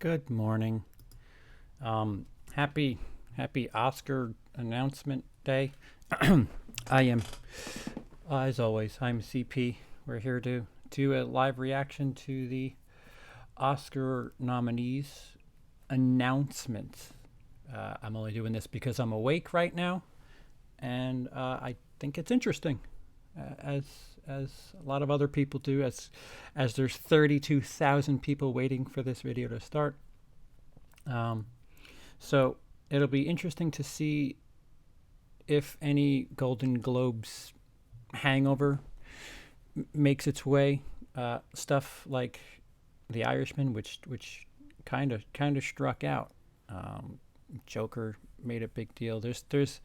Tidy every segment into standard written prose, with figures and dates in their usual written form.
Good morning. Happy Oscar announcement day. I am, as always, I'm CP. We're here to do a live reaction to the Oscar nominees announcements. I'm only doing this because I'm awake right now, and I think it's interesting, as a lot of other people do. As there's 32,000 people waiting for this video to start. So it'll be interesting to see if any Golden Globes hangover makes its way. Stuff like The Irishman, which kind of struck out. Joker made a big deal. There's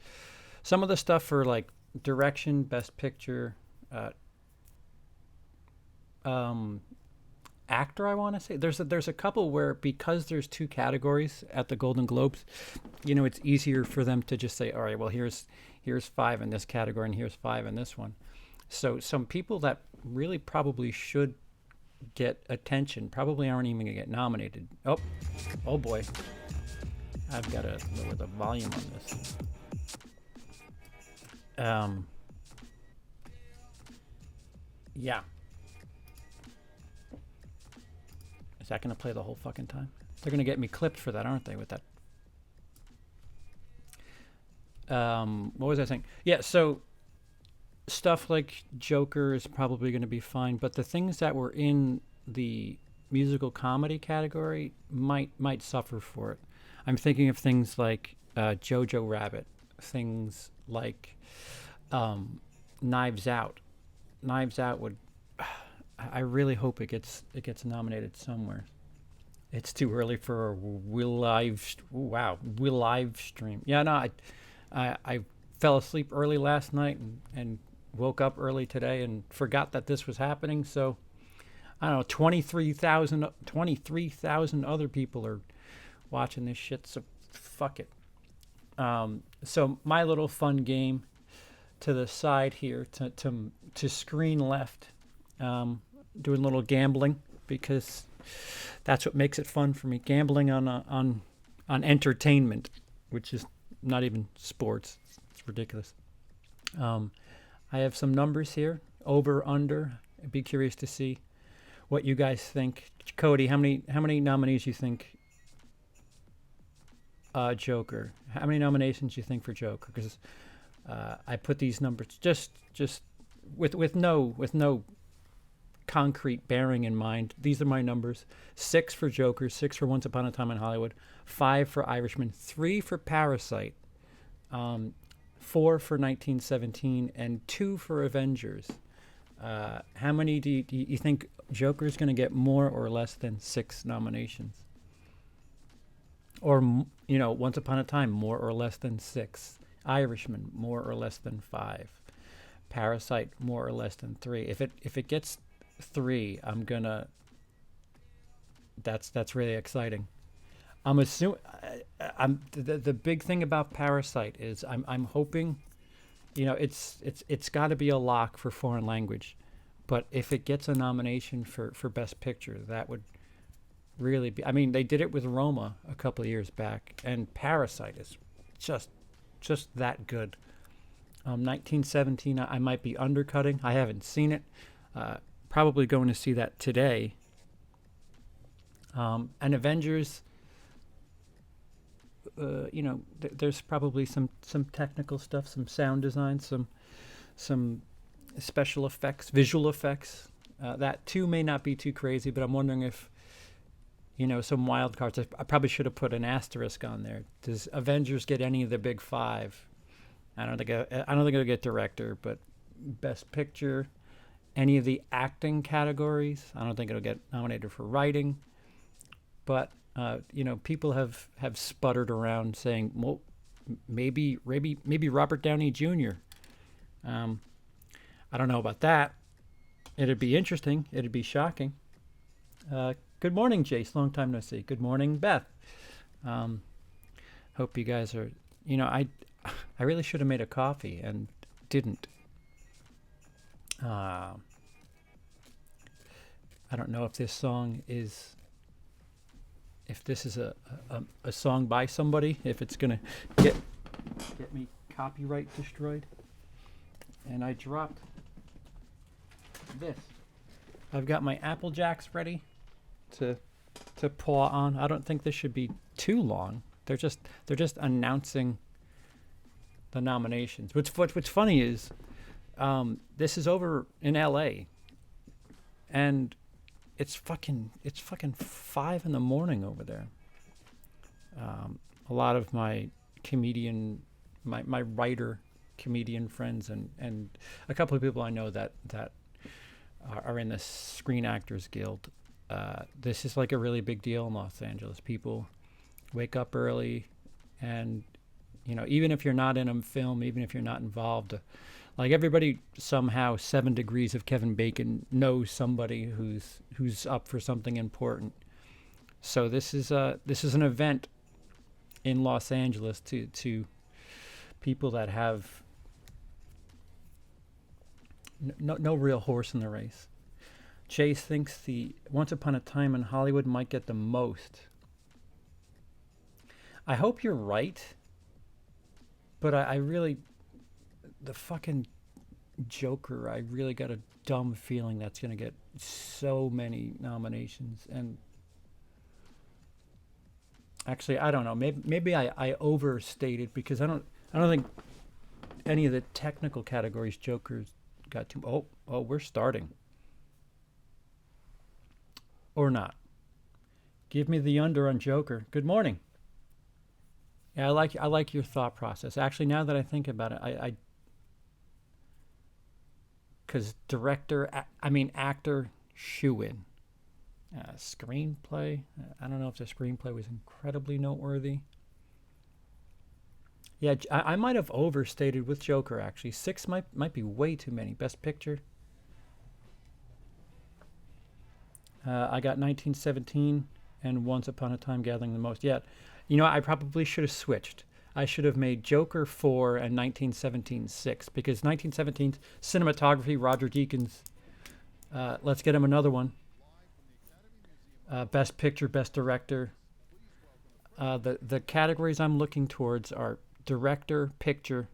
some of the stuff for like direction, best picture, actor, I want to say. There's a couple where, because there's two categories at the Golden Globes, it's easier for them to just say, all right, well, here's 5 in this category and here's 5 in this one. So some people that really probably should get attention probably aren't even gonna get nominated. Oh boy, I've got to lower the volume on this. Yeah. Is that going to play the whole fucking time? They're going to get me clipped for that, aren't they, with that? What was I saying? Yeah, so stuff like Joker is probably going to be fine, but the things that were in the musical comedy category might suffer for it. I'm thinking of things like Jojo Rabbit, things like Knives Out. Knives Out would... I really hope it gets nominated somewhere. It's too early for a Will live stream. Yeah, no, I fell asleep early last night and woke up early today and forgot that this was happening. So I don't know, 23,000 other people are watching this shit. So fuck it. So my little fun game to the side here, to screen left. Doing a little gambling, because that's what makes it fun for me. Gambling on entertainment, which is not even sports. It's ridiculous. I have some numbers here, over, under. I'd be curious to see what you guys think. Cody, how many nominees you think? Joker. How many nominations you think for Joker? Because I put these numbers just with no concrete bearing in mind. These are my numbers: 6 for Joker, 6 for Once Upon a Time in Hollywood, 5 for Irishman, 3 for Parasite, 4 for 1917, and 2 for Avengers. How many do you think Joker is going to get, more or less than 6 nominations? Or, Once Upon a Time, more or less than 6. Irishman, more or less than 5. Parasite, more or less than 3. If it gets 3, I'm gonna... That's really exciting. I'm assuming... the big thing about Parasite is I'm hoping, it's got to be a lock for foreign language, but if it gets a nomination for Best Picture, that would really be... I mean, they did it with Roma a couple of years back, and Parasite is just that good. 1917, I might be undercutting. I haven't seen it. Probably going to see that today. And Avengers, there's probably some technical stuff, some sound design, some special effects, visual effects. That too may not be too crazy, but I'm wondering if, some wild cards. I probably should have put an asterisk on there. Does Avengers get any of the big 5? I don't think it'll get director, but Best Picture, any of the acting categories. I don't think it'll get nominated for writing. But people have sputtered around saying, well, maybe Robert Downey Jr. I don't know about that. It'd be interesting. It'd be shocking. Good morning, Jace. Long time no see. Good morning, Beth. Hope you guys are... I really should have made a coffee and didn't. I don't know if this song is if this is a song by somebody, if it's gonna get me copyright destroyed. And I dropped this. I've got my Apple Jacks ready to paw on. I don't think this should be too long. They're just announcing the nominations. What's funny is this is over in LA, and it's fucking 5 in the morning over there. A lot of my my writer comedian friends and a couple of people I know that are in the Screen Actors Guild. This is like a really big deal in Los Angeles. People wake up early, and even if you're not in a film, even if you're not involved, like everybody somehow 7 Degrees of Kevin Bacon knows somebody who's up for something important. So this is an event in Los Angeles to people that have no real horse in the race. Chase thinks the Once Upon a Time in Hollywood might get the most. I hope you're right, but I really, the fucking Joker, I really got a dumb feeling that's going to get so many nominations. And actually, I don't know. Maybe I overstated, because I don't think any of the technical categories Joker's got too. Oh, we're starting. Or not. Give me the under on Joker. Good morning. Yeah, I like your thought process. Actually, now that I think about it, because actor, shoe-in. Screenplay, I don't know if the screenplay was incredibly noteworthy. Yeah, I might have overstated with Joker, actually. 6 might be way too many. Best Picture. I got 1917 and Once Upon a Time gathering the most. Yeah, I probably should have switched. I should have made Joker 4 and 1917 6, because 1917's cinematography, Roger Deakins. Let's get him another one. Best Picture, Best Director. The categories I'm looking towards are Director, Picture.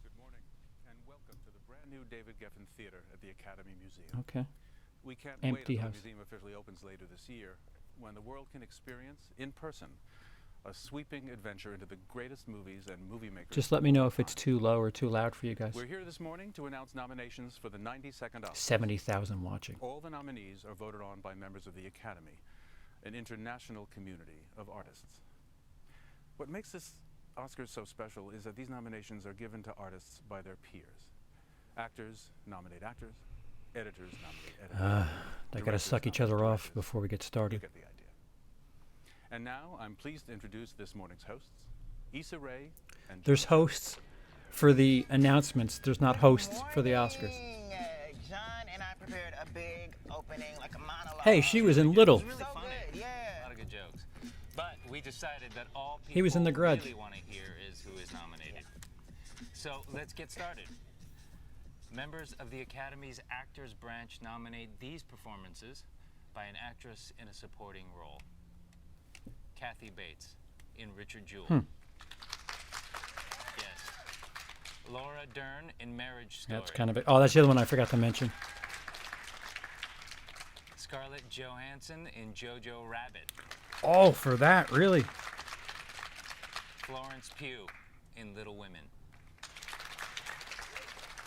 Good morning, and welcome to the brand new David Geffen Theater at the Academy Museum. Okay. We can't Empty wait house. until the museum officially opens later this year, when the world can experience, in person, a sweeping adventure into the greatest movies and movie makers. Just let me know if it's too low or too loud for you guys. We're here this morning to announce nominations for the 92nd Oscars. 70,000 watching. All the nominees are voted on by members of the Academy, an international community of artists. What makes this Oscars so special is that these nominations are given to artists by their peers. Actors nominate actors, editors nominate editors. They gotta suck each other off before we get You started. get the idea. And now I'm pleased to introduce this morning's hosts, Issa Rae and There's hosts for the announcements. There's not hosts for the Oscars. John and I prepared a big opening, like a monologue. Hey, she was in Little. It was really funny. Yeah. A lot of good jokes. But we decided that all people He was in The Grudge. really want to hear is who is nominated. So let's get started. Members of the Academy's Actors Branch nominate these performances by an actress in a supporting role. Kathy Bates in Richard Jewell. Yes. Laura Dern in Marriage Story. That's kind of it. Oh, that's the other one I forgot to mention. Scarlett Johansson in Jojo Rabbit. Oh, for that, really? Florence Pugh in Little Women.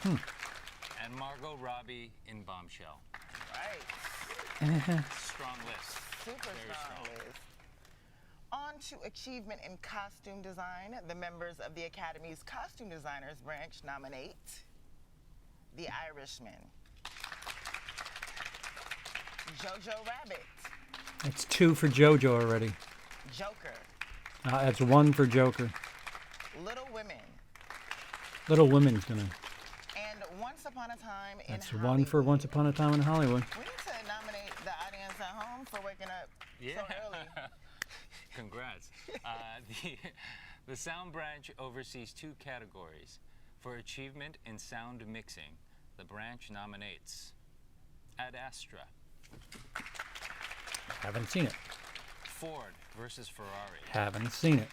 And Margot Robbie in Bombshell. Right. Strong list. Super Very strong list. On to achievement in costume design. The members of the Academy's Costume Designers Branch nominate The Irishman, Jojo Rabbit, That's 2 for JoJo already. Joker, That's 1 for Joker. Little Women, Little Women's gonna. and Once Upon a Time in That's Hollywood. 1 for Once Upon a Time in Hollywood. We need to nominate the audience at home for waking up so early. Congrats. The Sound Branch oversees 2 categories. For achievement in sound mixing, the branch nominates Ad Astra, Haven't seen it. Ford versus Ferrari. Haven't seen it.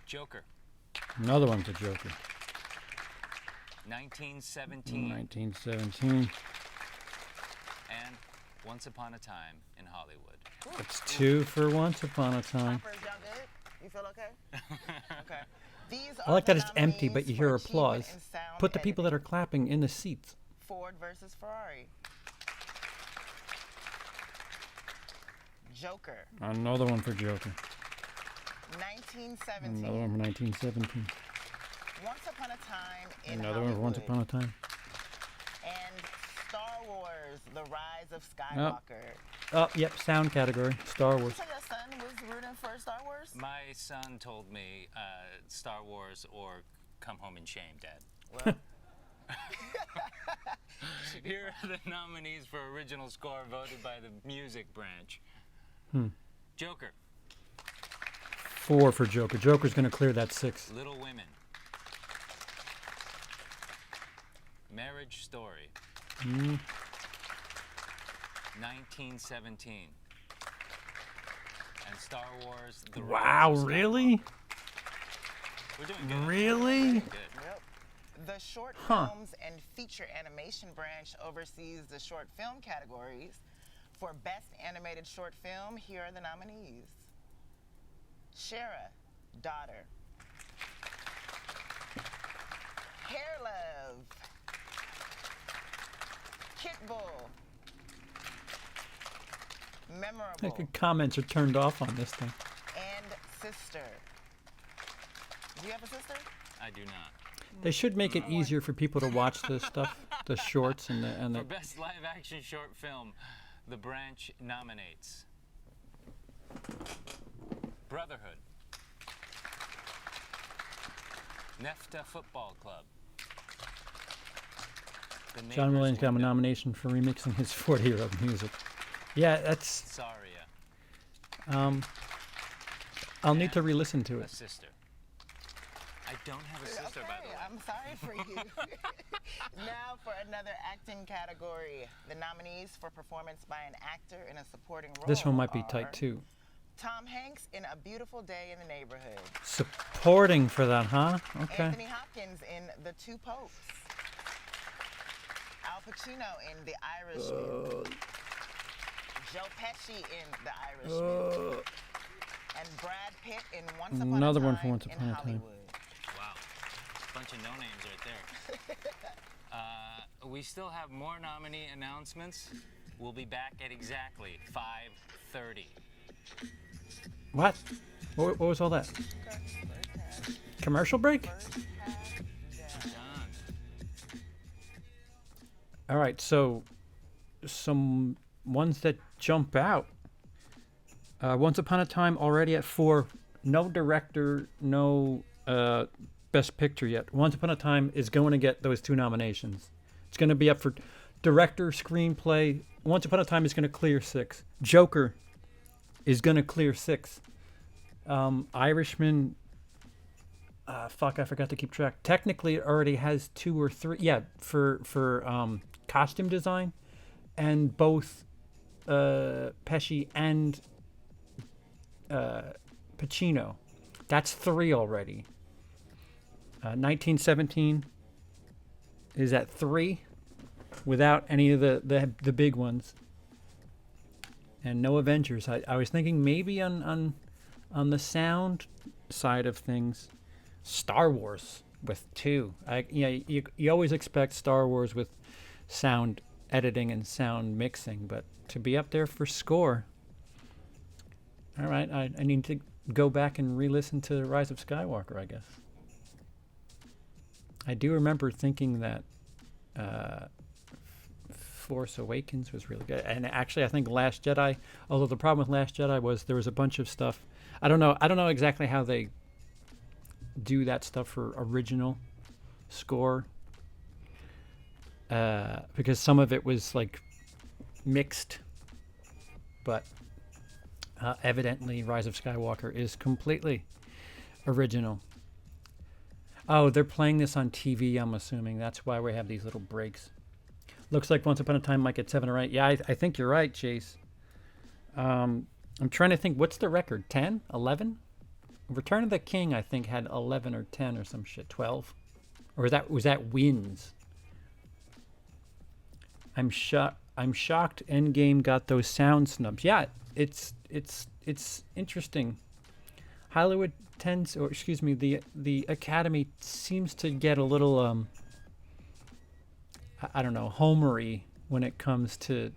Joker. Another one for Joker. 1917. 1917. And Once Upon a Time in Hollywood. That's 2 for Once Upon a Time. Poppers, y'all good? You feel okay? Okay. These I like are that the it's empty, but nominees you for hear achievement applause. in sound Put the people that editing. are clapping in the seats. Ford versus Ferrari. Joker. Another one for Joker. 1917. Another one for 1917. Once Upon a Time in Another Hollywood. one for Once Upon a Time. And Star Wars: The Rise of Skywalker. Oh, yep, sound category. Star Wars. So your son was rooting for Star Wars? My son told me Star Wars or come home in shame, Dad. Well, Here are the nominees for original score voted by the music branch. Joker, 4 for Joker. Joker's going to clear that 6. Little Women. Marriage Story. 1917. And Star Wars: The Rise Wow, of Skywalker. really? We're doing good. Really? Good. yep. The short Huh. films and feature animation branch oversees the short film categories. For Best Animated Short Film, here are the nominees. Shara, Daughter. Hair Love. Kit Bull. I Memorable. think the comments are turned off on this thing. And Sister. Do you have a sister? I do not. They should make it easier for people to watch this stuff, the shorts and For the. Best Live Action Short Film, the branch nominates Brotherhood, Nefta Football Club, The John Neighbor's Williams got a Window, nomination for remixing his 40-year-old music. Yeah, that's. Saria, I'll need to re-listen to A it. Sister. I don't have a sister, by the way. I'm sorry for you. Now for another acting category. The nominees for performance by an actor in a supporting role This one might be are tight too. Tom Hanks in A Beautiful Day in the Neighborhood. Supporting for that, huh? Okay. Anthony Hopkins in The Two Popes. Al Pacino in The Irishman. Joe Pesci in The Irishman. And Brad Pitt in Once Upon Another a Time one for Once in Upon a Time. Hollywood. Wow. Bunch of no names right there. We still have more nominee announcements. We'll be back at exactly 5:30. What? What was all that? Commercial break? Done. All right, so some ones that jump out. Once Upon a Time already at 4. No director, no Best Picture yet. Once Upon a Time is going to get those 2 nominations. It's going to be up for director, screenplay. Once Upon a Time is going to clear 6. Joker is going to clear 6. Irishman. Fuck, I forgot to keep track. Technically, it already has 2 or 3. Yeah, for costume design, and both Pesci and Pacino. That's 3 already. 1917 is at 3, without any of the big ones. And no Avengers. I was thinking maybe on the sound side of things, Star Wars with 2. You always expect Star Wars with sound editing and sound mixing, but to be up there for score. All right, I need to go back and re-listen to Rise of Skywalker, I guess. I do remember thinking that Force Awakens was really good, and actually I think Last Jedi, although the problem with Last Jedi was there was a bunch of stuff. I don't know exactly how they do that stuff for original score, because some of it was like mixed, but evidently Rise of Skywalker is completely original. Oh, they're playing this on TV, I'm assuming. That's why we have these little breaks. Looks like Once Upon a Time might get 7 or 8. Yeah, I think you're right, Chase. I'm trying to think. What's the record? 10? 11? Return of the King, I think, had 11 or 10 or some shit. 12? Or was that wins? I'm shocked Endgame got those sound snubs. Yeah, it's interesting. Hollywood tends, or excuse me, the Academy seems to get a little I don't know, homery when it comes to,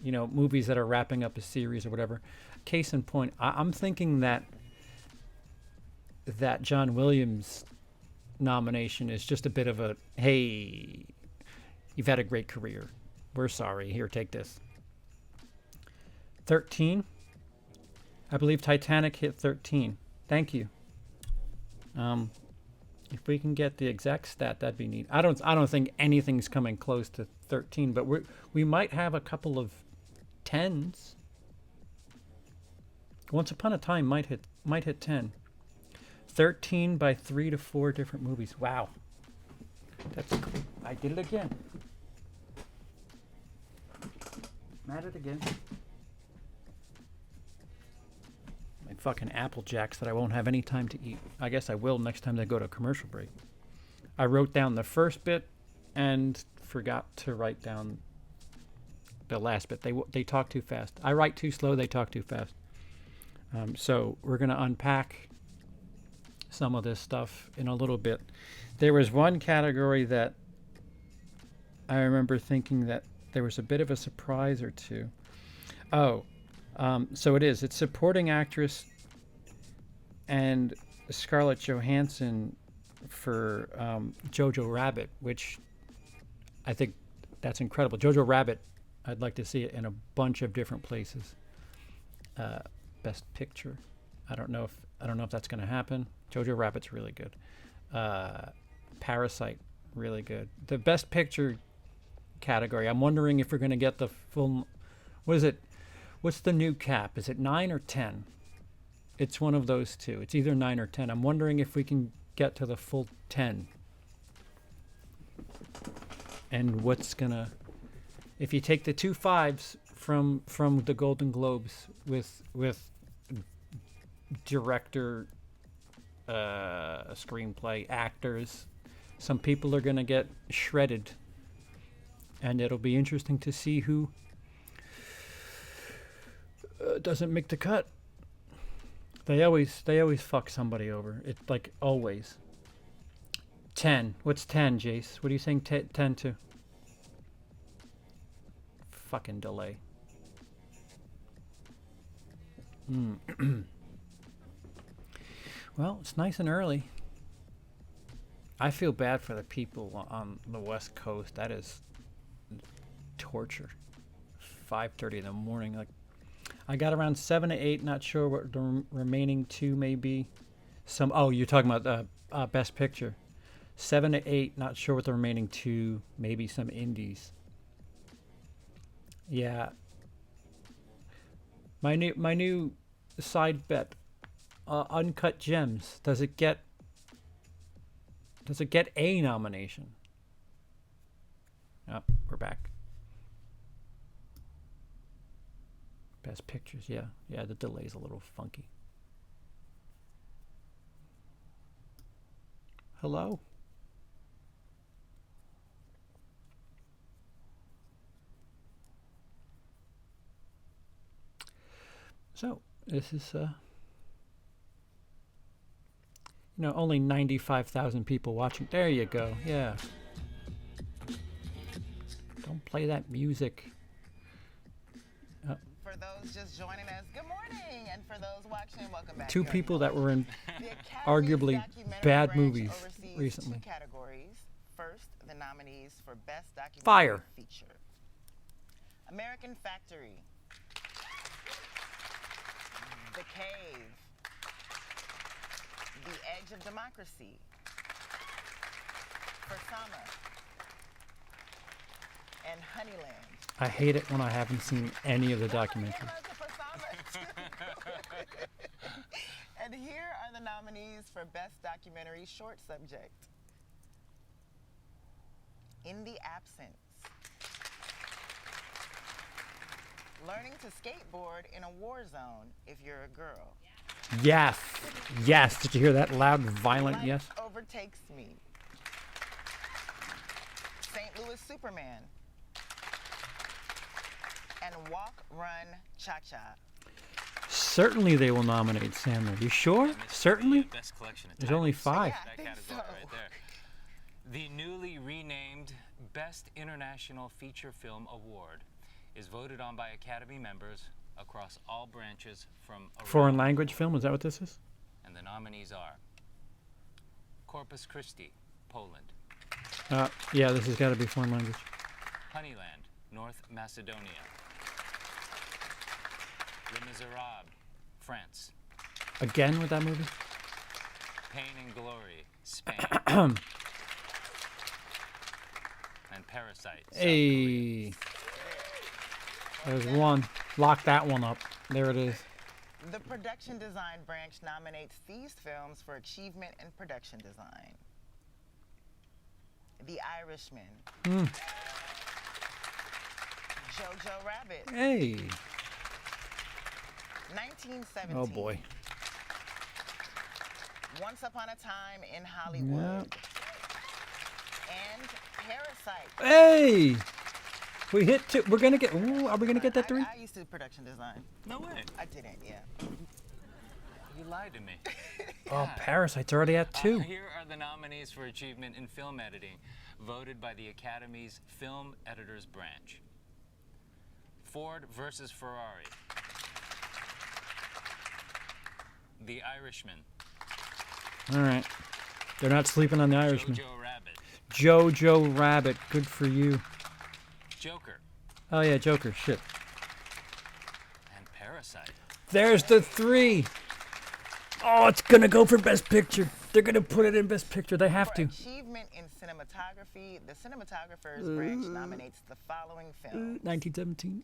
movies that are wrapping up a series or whatever. Case in point, I'm thinking that John Williams nomination is just a bit of a, hey, you've had a great career. We're sorry. Here, take this. 13. I believe Titanic hit 13. Thank you. If we can get the exact stat, that'd be neat. I don't think anything's coming close to 13, but we might have a couple of 10s. Once Upon a Time might hit 10. 13 by 3 to 4 different movies. Wow. That's cool. I did it again. I'm at it again. My fucking Apple Jacks that I won't have any time to eat. I guess I will next time they go to a commercial break. I wrote down the first bit and forgot to write down the last bit. They talk too fast. I write too slow. They talk too fast. So we're going to unpack some of this stuff in a little bit. There was one category that I remember thinking that there was a bit of a surprise or two. So it is. It's supporting actress and Scarlett Johansson for Jojo Rabbit, which I think that's incredible. Jojo Rabbit, I'd like to see it in a bunch of different places. Best Picture. I don't know if that's going to happen. Jojo Rabbit's really good. Parasite, really good. The Best Picture category, I'm wondering if we're going to get the full. What is it? What's the new cap? Is it 9 or 10? It's one of those two. It's either 9 or 10. I'm wondering if we can get to the full 10. And what's gonna, if you take the 2 5s from the Golden Globes with director, screenplay, actors, some people are gonna get shredded, and it'll be interesting to see who doesn't make the cut. They always fuck somebody over. It's like always. 10. What's 10, Jace? What are you saying 10 to? Fucking delay. Well, it's nice and early. I feel bad for the people on the West Coast. That is torture. 5:30 in the morning. Like, I got around 7 to 8. Not sure what the remaining 2 may be. You're talking about Best Picture. 7 to 8. Not sure what the remaining 2. Maybe some indies. Yeah. My new side bet. Uncut Gems. Does it get a nomination? Oh, we're back. Best Pictures, yeah. Yeah, the delay's a little funky. Hello? So, this is, only 95,000 people watching. There you go, yeah. Don't play that music. For those just joining us, good morning, and for those watching, welcome back. 2 people that were in The Academy's arguably documentary bad branch movies oversees recently. 2 categories. First, the nominees for Best Documentary Fire. Feature. American Factory. The Cave. The Edge of Democracy. Forsama. And Honeyland. I hate it when I haven't seen any of the documentaries. And here are the nominees for Best Documentary Short Subject. In the Absence. Learning to skateboard in a war zone if you're a girl. Yes. Yes. Did you hear that loud, violent Life yes? overtakes me. St. Louis Superman. And Walk, Run, Cha-Cha. Certainly they will nominate Sandler. You sure? And this is Certainly? the, best collection of There's only titles. 5. Yeah, I That think category so. right there. The newly renamed Best International Feature Film Award is voted on by Academy members across all branches from around Foreign the language world. film, is that what this is? And the nominees are Corpus Christi, Poland; Yeah, this has got to be foreign language. Honeyland, North Macedonia; Les Miserables, France; Again with that movie? Pain and Glory, Spain; and Parasite, South Korea. Hey. There's one. Lock that one up. There it is. The production design branch nominates these films for achievement in production design. The Irishman. Jojo Rabbit. Hey. 1917. Oh boy. Once Upon a Time in Hollywood. And Parasite. Hey. We hit 2. We're gonna get. Ooh, are we gonna get that 3? I used to do production design. No way. I didn't, yeah. You lied to me. Oh, Parasite's already at 2. Here are the nominees for achievement in film editing, voted by the Academy's Film Editors Branch. Ford versus Ferrari. The Irishman. All right. They're not sleeping on the Irishman. Jojo Rabbit. Jojo Rabbit. Good for you. Joker. Oh yeah, Joker. Shit. And Parasite. There's the 3. Oh, it's gonna go for Best Picture. They're gonna put it in Best Picture. They have For to. achievement in cinematography, the cinematographer's branch nominates the following films. 1917.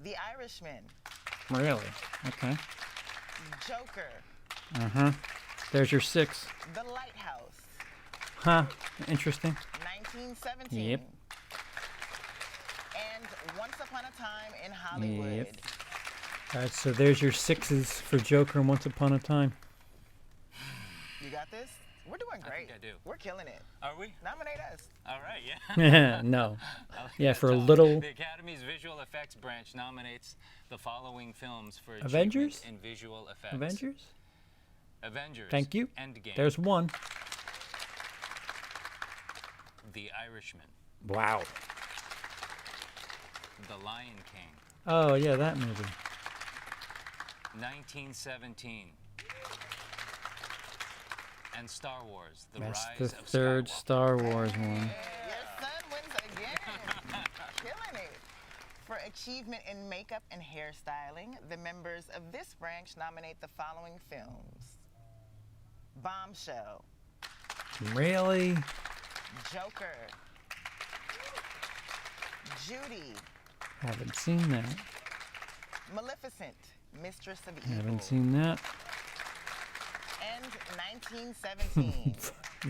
The Irishman. Really? Okay. Joker. There's your 6. The Lighthouse. Huh. Interesting. 1917. Yep. And Once Upon a Time in Hollywood. Yep. All right, so there's your 6s for Joker and Once Upon a Time. You got this? We're doing great. I do. We're killing it. Are we? Nominate us. All right, yeah. No. I like Yeah, that for a talk. little- The Academy's Visual Effects Branch nominates the following films for achievement Avengers? in visual effects. Avengers? Avengers. Thank you. Endgame. There's 1. The Irishman. Wow. The Lion King. Oh, yeah, that movie. 1917. And Star Wars. The That's Rise the of 3rd Skywalker. Star Wars one. Your son wins again. Killing it. For achievement in makeup and hairstyling, the members of this branch nominate the following films. Bombshell. Really? Joker. Judy. Haven't seen that. Maleficent. Mistress of Evil. Haven't seen that. And 1917.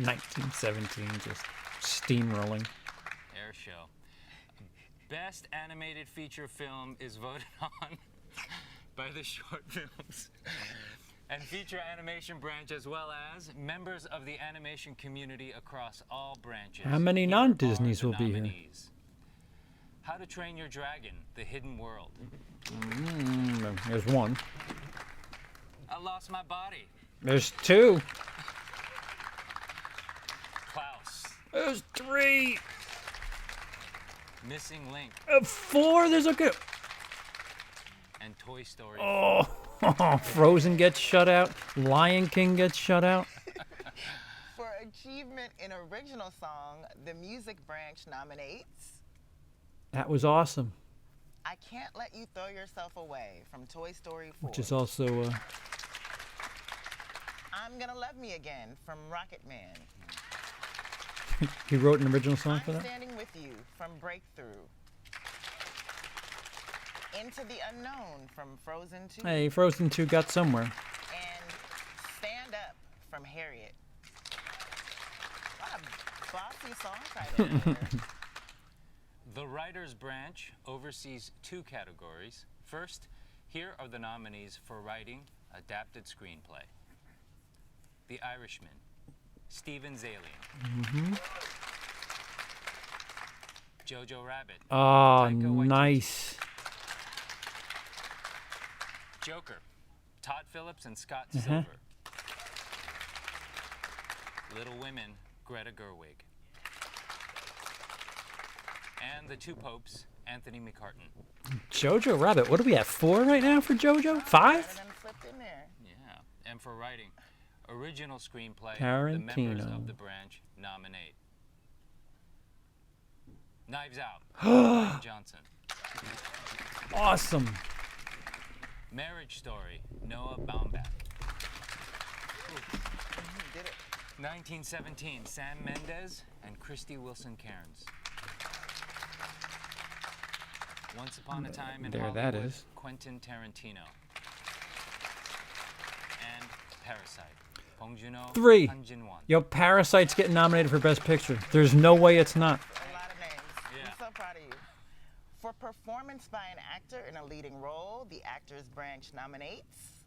1917, just steamrolling. Air show. Best animated feature film is voted on by the short films and feature animation branch, as well as members of the animation community across all branches. How many Here are non-Disneys the will be here? nominees. How to Train Your Dragon: The Hidden World. There's 1. I Lost My Body. There's 2. Klaus. There's 3. Missing Link. 4. There's a good. And Toy Story. Oh, Frozen gets shut out. Lion King gets shut out. For achievement in original song, the music branch nominates That was awesome. I Can't Let You Throw Yourself Away from Toy Story 4. Which is also. I'm Gonna Love Me Again from Rocket Man. He wrote an original song for I'm that? Standing With You from Breakthrough. Into the Unknown from Frozen 2. Hey, Frozen 2 got somewhere. And Stand Up from Harriet. What a bossy songwriter. The writers branch oversees 2 categories. First, here are the nominees for writing adapted screenplay. The Irishman, Steven Zalian. Jojo Rabbit. Oh, Taika Waititi. nice. Joker, Todd Phillips and Scott Silver. Little Women, Greta Gerwig. And The Two Popes, Anthony McCartan. Jojo Rabbit. What do we have? 4 right now for Jojo? 5? Better than flipped in there. Yeah. And for writing, original screenplay, the Tarantino. members of the branch nominate. Knives Out, Ryan Johnson. Awesome. Marriage Story, Noah Baumbach. You did it. 1917, Sam Mendes and Christy Wilson Cairns. Once Upon a Time in There Hollywood, that is. Quentin Tarantino. And Parasite, Bong Joon-ho, 3. Han Jin-won. Yo, Parasite's getting nominated for Best Picture. There's no way it's not. A lot of names. Yeah. I'm so proud of you. For performance by an actor in a leading role, the actors branch nominates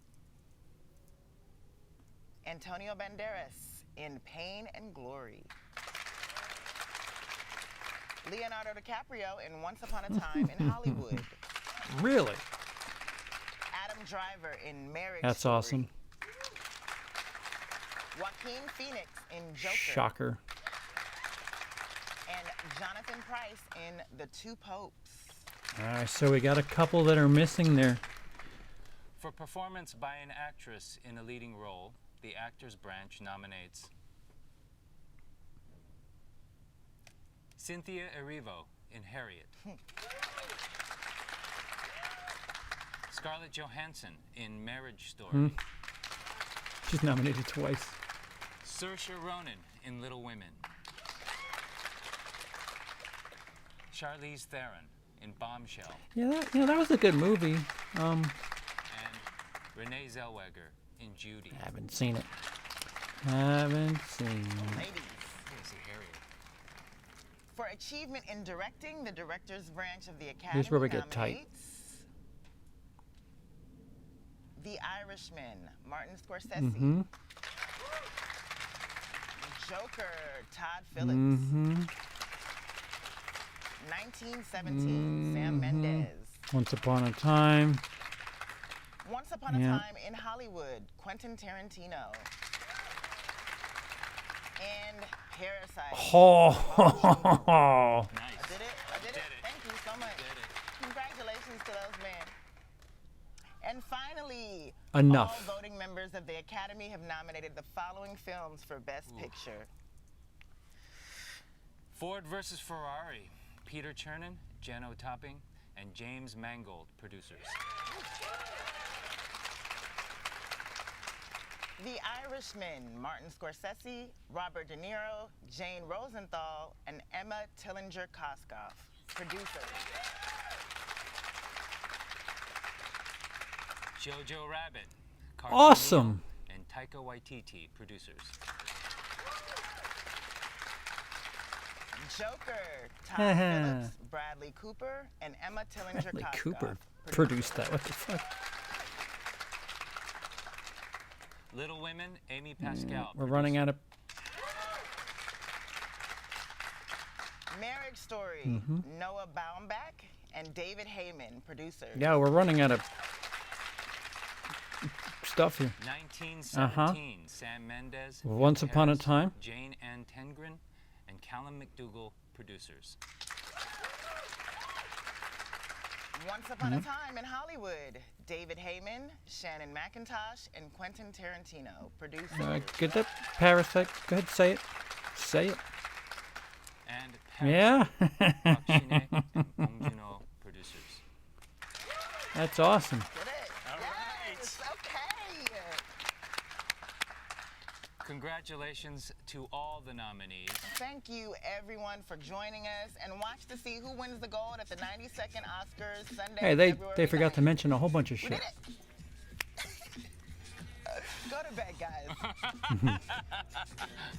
Antonio Banderas in Pain and Glory. Leonardo DiCaprio in Once Upon a Time in Hollywood. Really? Adam Driver in Marriage That's Story. awesome. Joaquin Phoenix in Joker. Shocker. And Jonathan Pryce in The Two Popes. All right, so we got a couple that are missing there. For performance by an actress in a leading role, the actors branch nominates Cynthia Erivo in Harriet. Scarlett Johansson in Marriage Story. She's nominated twice. Saoirse Ronan in Little Women. Charlize Theron in Bombshell. Yeah, that was a good movie. And Renee Zellweger in Judy. Haven't seen it. Haven't seen it. Ladies. Yes, Harriet. For achievement in directing, the director's branch of the Academy Here's where we get tight. nominates The Irishman, Martin Scorsese. Joker, Todd Phillips. 1917, Sam Mendes. Once Upon a Time. Once Upon a Yeah. Time in Hollywood, Quentin Tarantino. And Parasite. Oh, Nice. I did it. Did it. Thank you so much. Did it. Congratulations to those men. And finally, Enough. all voting members of the Academy have nominated the following films for Best Picture. Ford versus Ferrari. Peter Chernin, Jeno Topping, and James Mangold, producers. The Irishman, Martin Scorsese, Robert De Niro, Jane Rosenthal, and Emma Tillinger-Koskoff, producers. Jojo Rabbit. Carl awesome. Camillo and Taika Waititi, producers. Joker, Todd Phillips, Bradley Cooper, and Emma Tillinger-Koskoff. Bradley Cooper produced that. What the fuck? Little Women, Amy Pascal. We're running out of. Marriage Story, Noah Baumbach and David Heyman, producers. Yeah, we're running out of stuff here. 1917, Sam Mendes. Once Ed Upon a Harris, Time. Jane Ann Tengren, and Callum McDougall, producers. Once Upon a Time in Hollywood, David Heyman, Shannon McIntosh, and Quentin Tarantino, producers. Get that Parasite. Go ahead, say it. Say it. And Yeah. Park Shin-hye and Bong Joon-ho, producers. That's awesome. Get it? All right. Yes, okay. Congratulations to all the nominees. Thank you, everyone, for joining us, and watch to see who wins the gold at the 92nd Oscars Sunday, Hey, they February forgot to 9th. mention a whole bunch of We shit. did it. Go to bed, guys.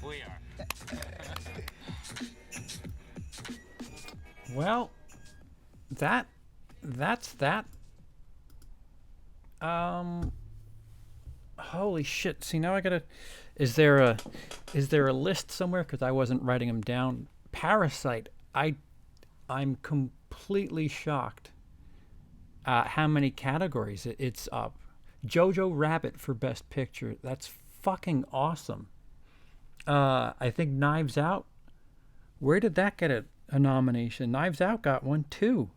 We are. Well, that's that. Holy shit! See, now I gotta. Is there a list somewhere? Because I wasn't writing them down. Parasite. I'm completely shocked. How many categories it's up. Jojo Rabbit for Best Picture. That's fucking awesome. I think Knives Out. Where did that get a nomination? Knives Out got one too.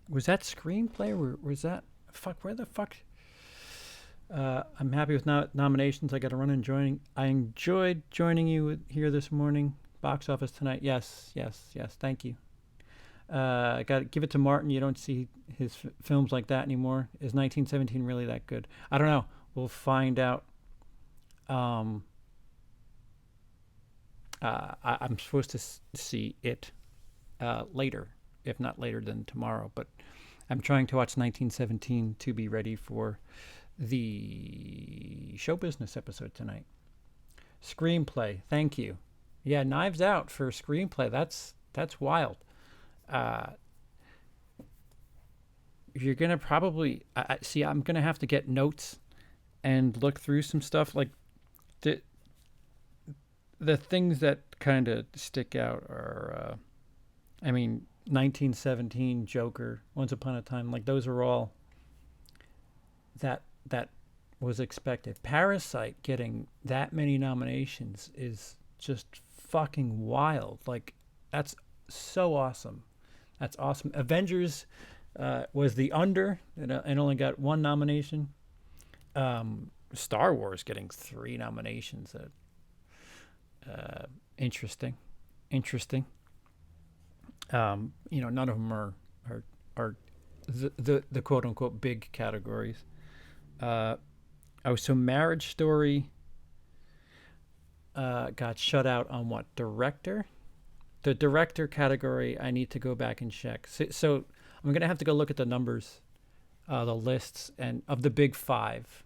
Was that screenplay or was that fuck? Where the fuck? I'm happy with nominations. I got to run and join. I enjoyed joining you here this morning. Box office tonight. Yes. Thank you. I got to give it to Martin. You don't see his films like that anymore. Is 1917 really that good? I don't know. We'll find out. I'm supposed to see it later, if not later than tomorrow. But I'm trying to watch 1917 to be ready for the show business episode tonight. Screenplay. Thank you. Yeah, Knives Out for screenplay. That's wild. You're gonna probably see. I'm gonna have to get notes and look through some stuff. Like the things that kind of stick out are, 1917, Joker, Once Upon a Time. Like those are all that was expected. Parasite getting that many nominations is just fucking wild. Like that's so awesome. That's awesome. Avengers was the under and only got one nomination. Star Wars getting 3 nominations. Interesting. None of them are the quote unquote big categories. So Marriage Story got shut out on what? Director? The director category, I need to go back and check. So I'm going to have to go look at the numbers, the lists, and of the big 5.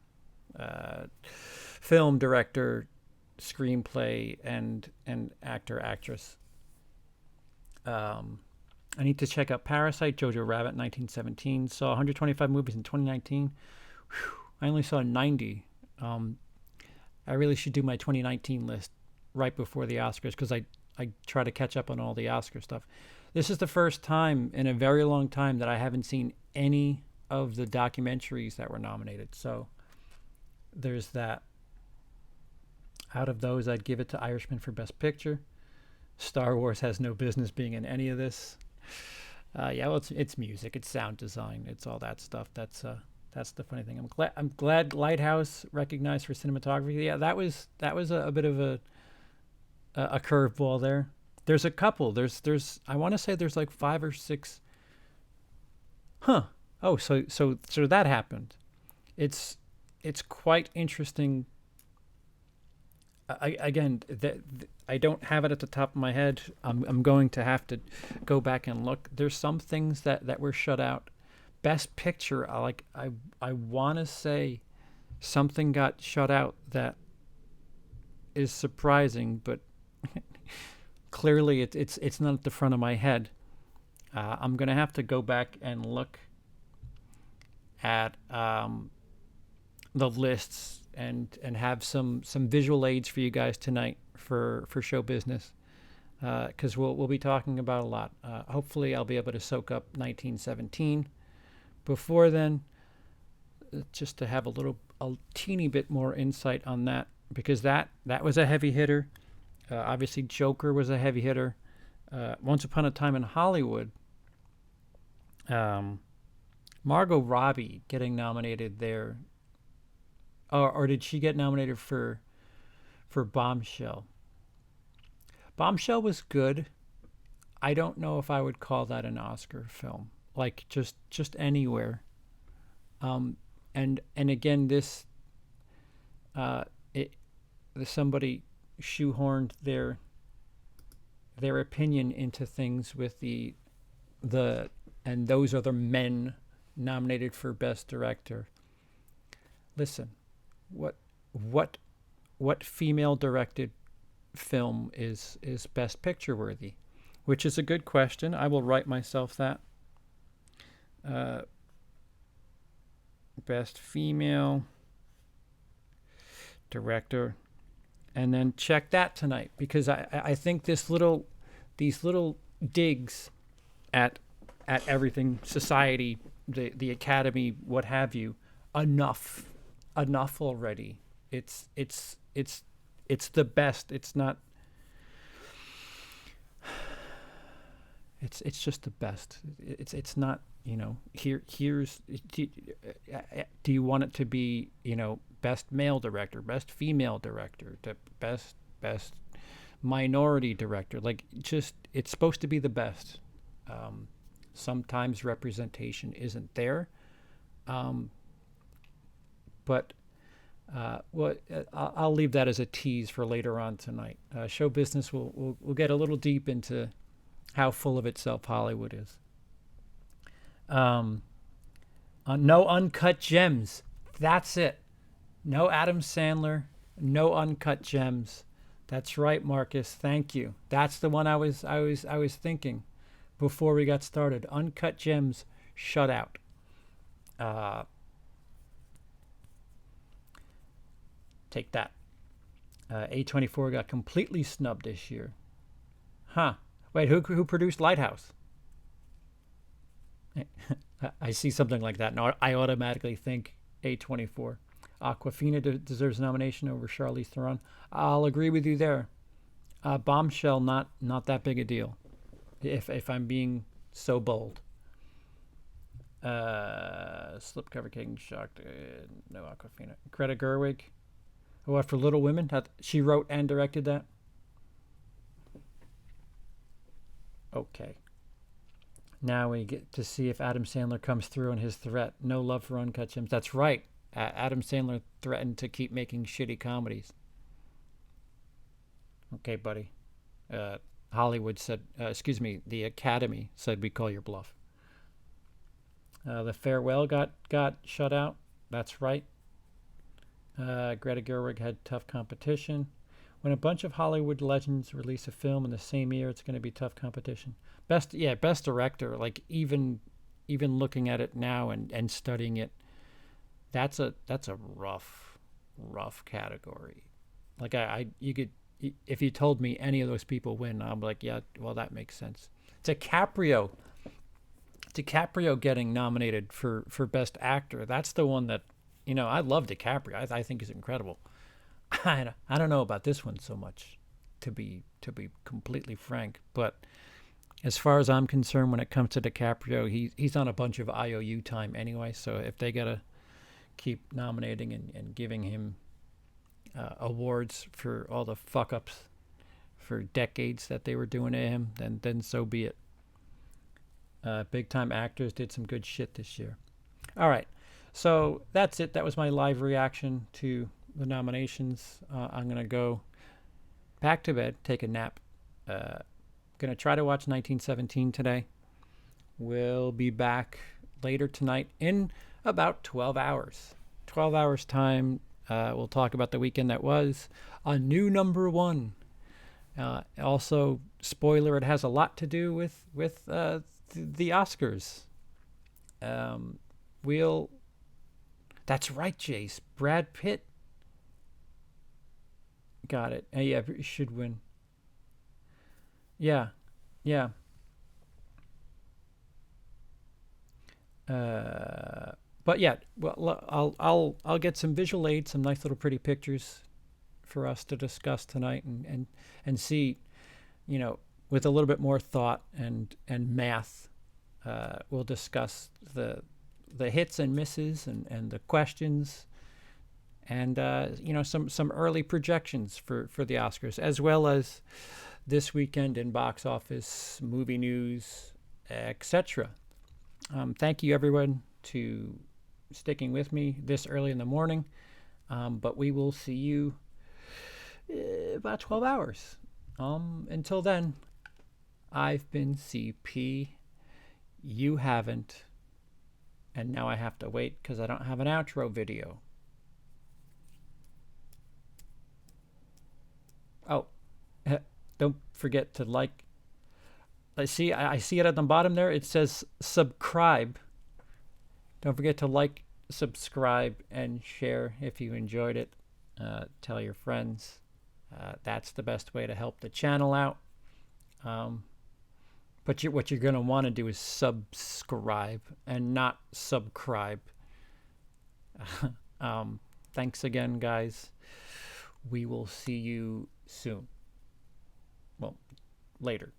Film, director, screenplay, and actor, actress. I need to check out Parasite, Jojo Rabbit, 1917. Saw 125 movies in 2019. Whew, I only saw 90. I really should do my 2019 list right before the Oscars because I try to catch up on all the Oscar stuff. This is the first time in a very long time that I haven't seen any of the documentaries that were nominated. So there's that. Out of those, I'd give it to Irishman for Best Picture. Star Wars has no business being in any of this. It's music, it's sound design, it's all that stuff. That's the funny thing. I'm glad Lighthouse recognized for cinematography. Yeah, that was a bit of a curveball there. There's a couple. There's I want to say there's like 5 or 6. Huh. Oh, so that happened. It's quite interesting. I don't have it at the top of my head. I'm going to have to go back and look. There's some things that were shut out. Best Picture, I want to say something got shut out that is surprising, but clearly it's not at the front of my head. I'm gonna have to go back and look at the lists and have some visual aids for you guys tonight for show business, because we'll be talking about a lot. Hopefully I'll be able to soak up 1917 before then, just to have a teeny bit more insight on that, because that was a heavy hitter. Obviously Joker was a heavy hitter. Once Upon a Time in Hollywood, Margot Robbie getting nominated there. Or did she get nominated for Bombshell? Bombshell was good. I don't know if I would call that an Oscar film. Like just anywhere. And again, this somebody shoehorned their opinion into things with the and those are the men nominated for Best Director. Listen, what female directed film is Best Picture worthy? which is a good question. I will write myself that. Best female director, and then check that tonight, because I think these little digs at everything, society, the Academy, what have you, enough already. It's the best. It's not. It's just the best. It's not, here's, do you want it to be, best male director, best female director, best minority director, like, just, it's supposed to be the best. Sometimes representation isn't there, but I'll leave that as a tease for later on tonight. Show business, we'll get a little deep into how full of itself Hollywood is. No uncut gems. That's it. No Adam Sandler. No uncut gems. That's right, Marcus. Thank you. That's the one I was thinking before we got started. Uncut gems. Shut out. Take that. A24 got completely snubbed this year. Huh. Wait, who produced Lighthouse? I see something like that. No, I automatically think A24. Awkwafina deserves a nomination over Charlize Theron. I'll agree with you there. Bombshell, not that big a deal, if I'm being so bold. Slipcover King, shocked. No Awkwafina. Greta Gerwig. What, for Little Women? She wrote and directed that? Okay. Now we get to see if Adam Sandler comes through on his threat. No love for uncut gems. That's right. Adam Sandler threatened to keep making shitty comedies. Okay, buddy. Hollywood said, the Academy said we call your bluff. The Farewell got shut out. That's right. Greta Gerwig had tough competition. When a bunch of Hollywood legends release a film in the same year, it's going to be tough competition. Best director, like, even looking at it now and studying it, that's a rough category. Like, you could, if you told me any of those people win, I'm like, yeah, well, that makes sense. DiCaprio getting nominated for Best Actor. That's the one that, I love DiCaprio. I think he's incredible. I don't know about this one so much, to be completely frank. But as far as I'm concerned, when it comes to DiCaprio, he's on a bunch of IOU time anyway. So if they gotta keep nominating and giving him awards for all the fuck ups for decades that they were doing to him, then so be it. Big time actors did some good shit this year. All right, so that's it. That was my live reaction to the nominations. I'm gonna go back to bed, take a nap. Gonna try to watch 1917 today. We'll be back later tonight in about 12 hours. 12 hours time. We'll talk about the weekend that was. A new number one. Also, spoiler, it has a lot to do with the Oscars. That's right, Jace. Brad Pitt got it. Yeah, should win. Yeah. But yeah, well, I'll get some visual aids, some nice little pretty pictures for us to discuss tonight, and see, with a little bit more thought and math, we'll discuss the hits and misses and the questions, and some early projections for the Oscars, as well as this weekend in box office, movie news, etc. Thank you, everyone, to sticking with me this early in the morning. But we will see you about 12 hours. Until then, I've been CP. You haven't. And now I have to wait because I don't have an outro video. Oh, don't forget to like, I see it at the bottom there. It says subscribe. Don't forget to like, subscribe, and share if you enjoyed it. Tell your friends. That's the best way to help the channel out. But what you're going to want to do is subscribe and not subscribe. Thanks again, guys. We will see you soon. Well, later.